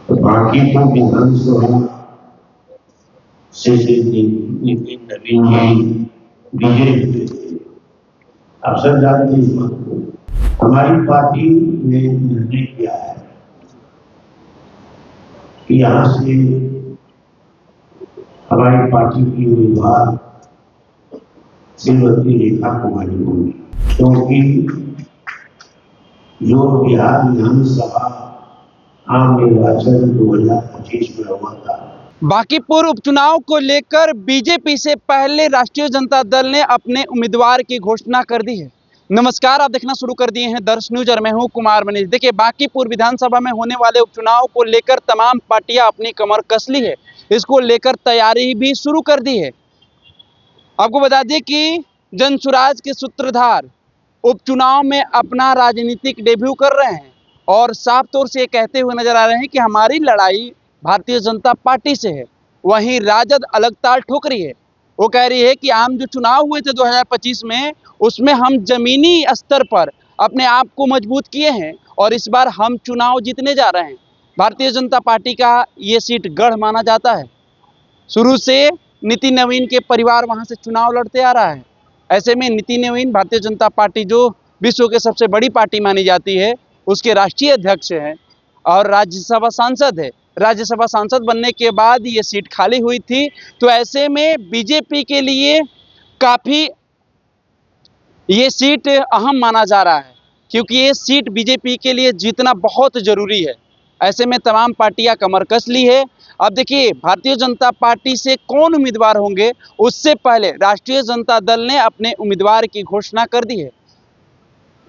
तो बाकी तो विधानसभा से नितिन नवीन जी बीजेपी आप सब जानते हैं इस बात को। हमारी पार्टी ने निर्णय किया है कि यहाँ से हमारी पार्टी की उम्मीदवार श्रीमती रेखा कुमारी होंगी, क्योंकि जो बिहार विधानसभा आम निर्वाचन 2025 में हुआ था, बांकीपुर उपचुनाव को लेकर बीजेपी से पहले राष्ट्रीय जनता दल ने अपने उम्मीदवार की घोषणा कर दी है। नमस्कार, आप देखना शुरू कर दिए हैं दर्श न्यूज और मैं हूं कुमार मनीष। देखिए, बांकीपुर विधानसभा में होने वाले उपचुनाव को लेकर तमाम पार्टियां अपनी कमर कस ली है। इसको लेकर तैयारी भी शुरू कर दी है। आपको बता दें कि जनसुराज के सूत्रधार उपचुनाव में अपना राजनीतिक डेब्यू कर रहे हैं और साफ तौर से ये कहते हुए नजर आ रहे हैं कि हमारी लड़ाई भारतीय जनता पार्टी से है। वहीं राजद अलग ताल ठोक रही है। वो कह रही है कि आम जो चुनाव हुए थे 2025 में, उसमें हम जमीनी स्तर पर अपने आप को मजबूत किए हैं और इस बार हम चुनाव जीतने जा रहे हैं। भारतीय जनता पार्टी का ये सीट गढ़ माना जाता है। शुरू से नितिन नवीन के परिवार वहां से चुनाव लड़ते आ रहा है। ऐसे में नितिन नवीन भारतीय जनता पार्टी जो विश्व के सबसे बड़ी पार्टी मानी जाती है, उसके राष्ट्रीय अध्यक्ष हैं और राज्यसभा सांसद है। राज्यसभा सांसद बनने के बाद ये सीट खाली हुई थी, तो ऐसे में बीजेपी के लिए काफ़ी ये सीट अहम माना जा रहा है, क्योंकि ये सीट बीजेपी के लिए जीतना बहुत ज़रूरी है। ऐसे में तमाम पार्टियां कमर कस ली है। अब देखिए, भारतीय जनता पार्टी से कौन उम्मीदवार होंगे, उससे पहले राष्ट्रीय जनता दल ने अपने उम्मीदवार की घोषणा कर दी है।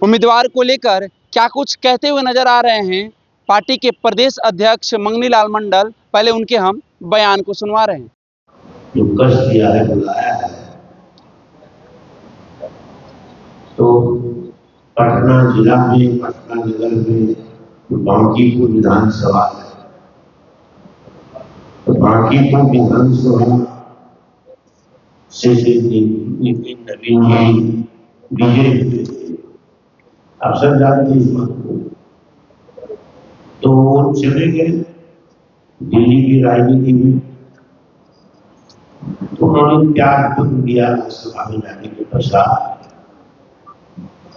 उम्मीदवार को लेकर क्या कुछ कहते हुए नजर आ रहे हैं पार्टी के प्रदेश अध्यक्ष मंगनी लाल मंडल, पहले उनके हम बयान को सुनवा रहे हैं। जो कष्ट दिया है, बुलाया है, तो पटना जिला में, पटना नगर में बांकीपुर विधानसभा है। तो बांकीपुर विधानसभा से नितिन नवीन जी बीजेपी आप सब जानते हैं इस बात को। तो वो चले गए दिल्ली की राजनीति में, तो उन्होंने त्याग पत्र दिया लोकसभा में जाने के पश्चात,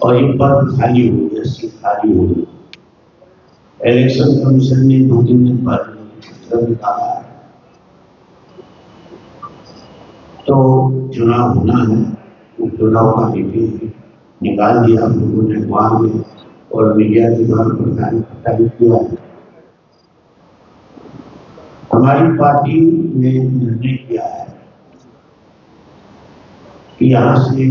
और ये पद खाली हो गया, सीट खाली हो गई। इलेक्शन कमीशन ने 2-3 दिन पहले निकाला है, तो चुनाव होना है, उपचुनाव का मीटिंग निकाल दिया उन्होंने अखबार में और मीडिया के द्वारा प्रचारित किया है। हमारी पार्टी ने निर्णय किया है कि यहाँ से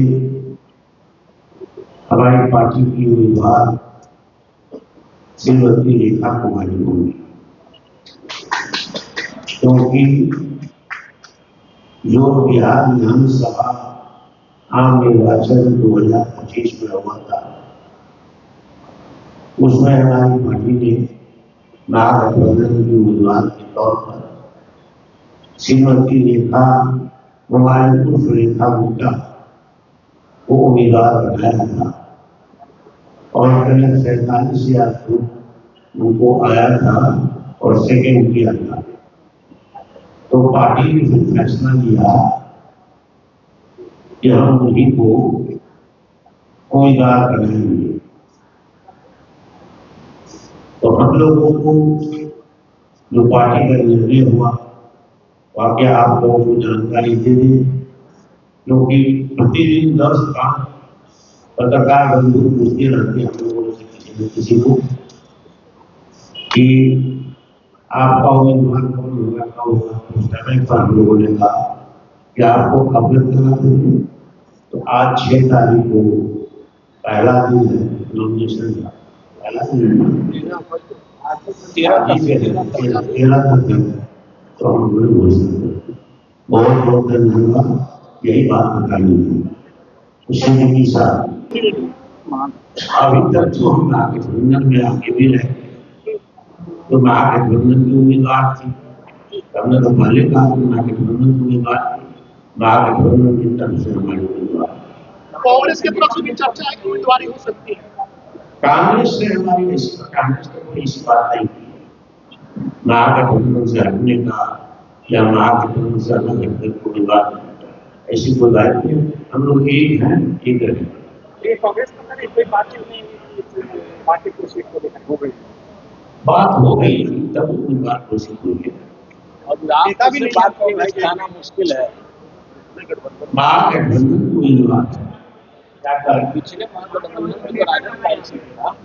हमारी पार्टी की उम्मीदवार श्रीमती रेखा कुमारी होंगी, क्योंकि जो बिहार विधानसभा आम निर्वाचन 2025 में हुआ था, उसमें हमारी पार्टी ने महागठबंधन की उम्मीदवार के तौर पर श्रीमती रेखा कुमारी उर्फ रेखा गुप्ता को उम्मीदवार बनाया था और करीब 47,000 उनको आया था और सेकेंड किया था। तो पार्टी ने फिर फैसला लिया कि हम उन्हीं को उम्मीदवार बनाएंगे। तो हम लोगों को जो पार्टी का निर्णय हुआ, वाकई आप लोगों को जानकारी दे दें, क्योंकि प्रतिदिन 10 पत्रकार बंधु पूछते रहते हम लोगों से किसी न किसी को कि आपका उम्मीदवार कौन होगा, कब होगा। उस समय पर हम लोगों ने कहा कि आपको अवगत करा देंगे। तो आज 6 तारीख को पहला दिन है नॉमिनेशन का, पहला दिन 13 तक है, तो हम लोग बोल सकते बहुत बहुत धन्यवाद। यही बात बतानी है। उसी के साथ अभी तक तो हम महागठबंधन में आगे भी रहे, तो महागठबंधन की उम्मीदवार थी, हमने तो पहले कहा कि महागठबंधन की उम्मीदवार थी, महागठबंधन की तरफ से हमारी उम्मीदवार। कांग्रेस की तरफ से भी चर्चा है कि उम्मीदवारी हो सकती है। कांग्रेस से हमारी कांग्रेस ने कोई इस बात नहीं की। महागठबंधन से हटने का या महागठबंधन से अलग हटने को कोई बात नहीं है। ऐसी कोई बात नहीं, हम लोग एक हैं, एक रहेंगे। ये कांग्रेस का कोई पार्टी नहीं पार्टी को सीट को लेकर हो गई बात हो गई तब कोई बात हो सकती है। और नेता भी नहीं बात को भाई जाना मुश्किल है महागठबंधन कोई बात है, क्या करें? पिछले महागठबंधन में तो राजद का ही सीट था।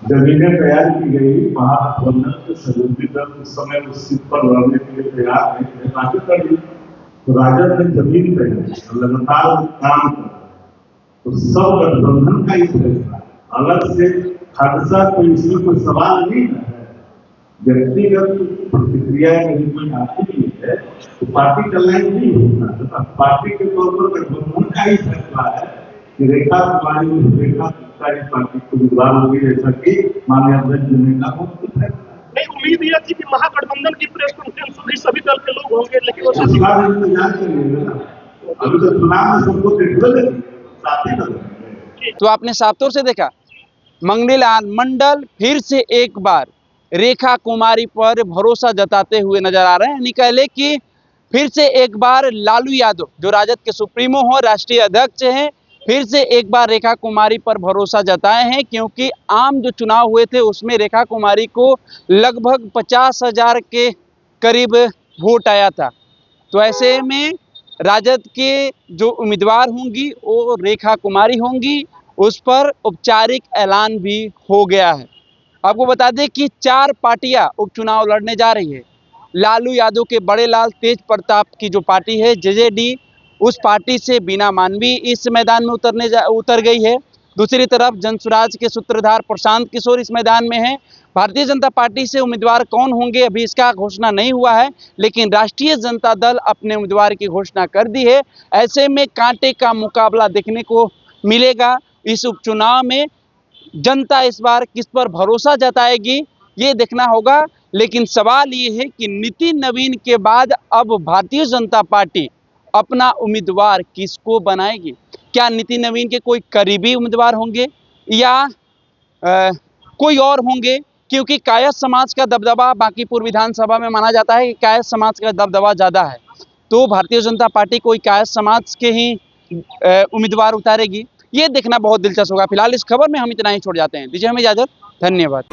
जमीनें तैयार की गई, महागठबंधन के सहयोगी दल उस समय उस सीट पर लड़ने के लिए तैयार नहीं थे, राजद कर ली। तो राजद ने जमीन तैयार की, लगातार काम कर रहे हैं। तो सब गठबंधन का ही फैसला है, अलग से खर्चा कोई इसमें कोई सवाल नहीं है। व्यक्तिगत प्रतिक्रिया यदि कोई आती नहीं है तो पार्टी का लाइन नहीं होता। पार्टी के तौर पर गठबंधन का ही फैसला है कि रेखा कुमारी पार्टी को विद्वान होगी, जैसा कि माननीय अध्यक्ष जी ने कहा। नहीं, उम्मीद यह थी कि महागठबंधन की प्रेस कॉन्फ्रेंस होगी, सभी दल के लोग होंगे, लेकिन वो इंतजार करिए ना, अभी तो चुनाव में सबको देखते साथी। तो आपने साफ तौर से देखा, मंगनीलाल मंडल फिर से एक बार रेखा कुमारी पर भरोसा जताते हुए नजर आ रहे हैं। यानी कह ले कि फिर से एक बार लालू यादव जो राजद के सुप्रीमो हो, राष्ट्रीय अध्यक्ष हैं, फिर से एक बार रेखा कुमारी पर भरोसा जताए हैं, क्योंकि आम जो चुनाव हुए थे उसमें रेखा कुमारी को लगभग 50,000 के करीब वोट आया था। तो ऐसे में राजद के जो उम्मीदवार होंगी वो रेखा कुमारी होंगी, उस पर औपचारिक ऐलान भी हो गया है। आपको बता दें कि 4 पार्टियां उपचुनाव लड़ने जा रही है। लालू यादव के बड़े लाल तेज प्रताप की जो पार्टी है जेजेडी, उस पार्टी से बीना मानवी इस मैदान में उतर गई है। दूसरी तरफ जनसुराज के सूत्रधार प्रशांत किशोर इस मैदान में है। भारतीय जनता पार्टी से उम्मीदवार कौन होंगे अभी इसका घोषणा नहीं हुआ है, लेकिन राष्ट्रीय जनता दल अपने उम्मीदवार की घोषणा कर दी है। ऐसे में कांटे का मुकाबला देखने को मिलेगा। इस उपचुनाव में जनता इस बार किस पर भरोसा जताएगी ये देखना होगा। लेकिन सवाल ये है कि नितिन नवीन के बाद अब भारतीय जनता पार्टी अपना उम्मीदवार किसको बनाएगी? क्या नितिन नवीन के कोई करीबी उम्मीदवार होंगे या कोई और होंगे? क्योंकि कायस्थ समाज का दबदबा बांकीपुर विधानसभा में माना जाता है कि कायस्थ समाज का दबदबा ज़्यादा है, तो भारतीय जनता पार्टी कोई कायस्थ समाज के ही उम्मीदवार उतारेगी, ये देखना बहुत दिलचस्प होगा। फिलहाल इस खबर में हम इतना ही छोड़ जाते हैं। दीजिए हमें इजाजत, धन्यवाद।